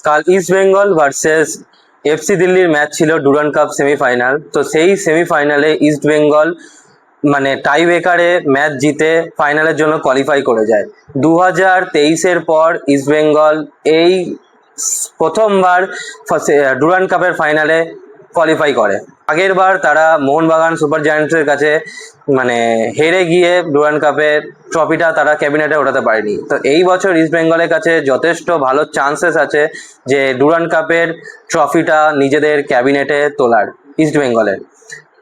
কাল east Bengal versus FC দিল্লির match ছিল ডুরান্ড কাপ সেমিফাইনাল। তো সেই সেমিফাইনালে ইস্ট বেঙ্গল মানে টাই ব্রেকারে ম্যাচ জিতে ফাইনালের জন্য কোয়ালিফাই করে যায়। 2023-এর পর ইস্ট বেঙ্গল এই প্রথমবার ডুরান্ড কাপের ফাইনালে কোয়ালিফাই করে। আগের বার তারা মোহনবাগান সুপার জায়ান্টসের কাছে মানে হেরে গিয়ে ডুরান্ড কাপের ট্রফিটা তারা ক্যাবিনেটে ওঠাতে পারেনি। তো এই বছর ইস্ট বেঙ্গলের কাছে যথেষ্ট ভালো চান্সেস আছে যে ডুরান্ড কাপের ট্রফিটা নিজেদের ক্যাবিনেটে তোলার ইস্ট বেঙ্গলের।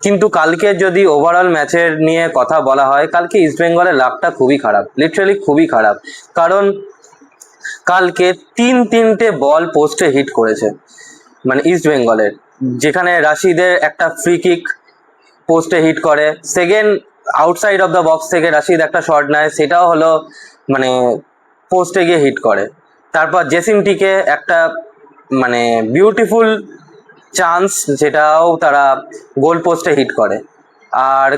কিন্তু কালকে যদি ওভারঅল ম্যাচের নিয়ে কথা বলা হয়, কালকে ইস্ট বেঙ্গলের লাকটা খুবই খারাপ, লিটারালি খুবই খারাপ। কারণ কালকে তিনটে বল পোস্টে হিট করেছে মানে ইস্ট বেঙ্গলের, যেখানে রাশিদের একটা ফ্রি কিক পোস্টে হিট করে, second outside of the box থেকে রাশিদ একটা শট নেয়, সেটাও হলো মানে পোস্টে গিয়ে হিট করে। তারপর জেসিমটিকে একটা মানে বিউটিফুল চান্স, যেটাও তারা গোল পোস্টে হিট করে। আর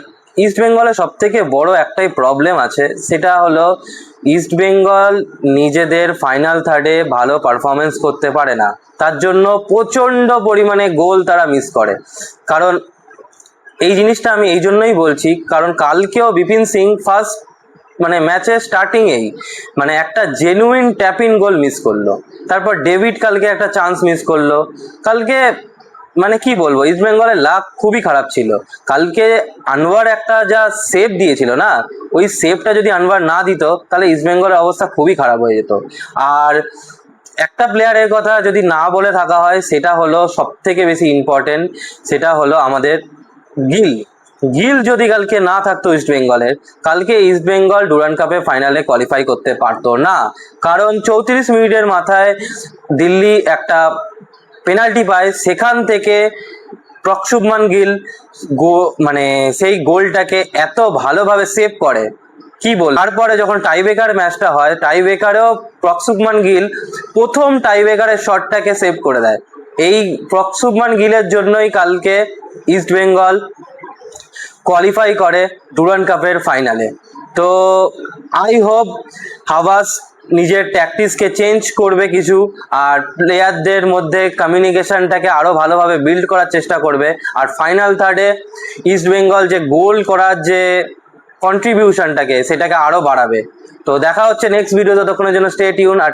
ইস্ট বেঙ্গলের সব থেকে বড় একটাই প্রবলেম আছে, সেটা হলো ইস্ট বেঙ্গল নিজেদের ফাইনাল থার্ডে ভালো পারফরমেন্স করতে পারে না, তার জন্য প্রচণ্ড পরিমাণে গোল তারা মিস করে। কারণ এই জিনিসটা আমি এই জন্যই বলছি, কারণ কালকেও বিপিন সিং ফার্স্ট মানে ম্যাচের স্টার্টিংয়েই মানে একটা genuine tap in goal miss করলো। তারপর ডেভিড কালকে একটা চান্স মিস করলো। কালকে মানে কি বলবো, ইস্ট বেঙ্গলের লাক খুবই খারাপ ছিল। কালকে আনোয়ার একটা যা সেভ দিয়েছিল না, ওই সেভটা যদি আনোয়ার না দিত তাহলে ইস্ট বেঙ্গলের অবস্থা খুবই খারাপ হয়ে যেত। আর একটা প্লেয়ারের কথা যদি না বলে থাকা হয়, সেটা হলো সব থেকে বেশি ইম্পর্টেন্ট, সেটা হলো আমাদের গিল। গিল যদি কালকে না থাকতো ইস্ট বেঙ্গলের, কালকে ইস্ট বেঙ্গল ডুরান্ড কাপে ফাইনালে কোয়ালিফাই করতে পারতো না। কারণ 34 মিনিটের মাথায় দিল্লি একটা পেনাল্টি পায়, সেখান থেকে শুভমান গিল মানে সেই গোলটাকে এত ভালোভাবে সেভ করে কি বল। তারপরে যখন টাইব্রেকার ম্যাচটা হয়, টাইব্রেকারেও শুভমান গিল প্রথম টাইব্রেকারের শটটাকে সেভ করে দেয়। এই শুভমান গিলের জন্যই কালকে ইস্ট বেঙ্গল কোয়ালিফাই করে ডুরান্ড কাপের ফাইনালে। তো আই হোপ হাওয়াস নিজের ট্যাকটিক্সকে চেঞ্জ করবে কিছু, আর প্লেয়ারদের মধ্যে কমিউনিকেশনটাকে আরও ভালোভাবে বিল্ড করার চেষ্টা করবে। আর ফাইনাল থার্ডে ইস্ট বেঙ্গল যে গোল করার যে কন্ট্রিবিউশনটাকে সেটাকে আরও বাড়াবে। তো দেখা হচ্ছে নেক্সট ভিডিও, ততক্ষণের জন্য স্টে টিউন। আর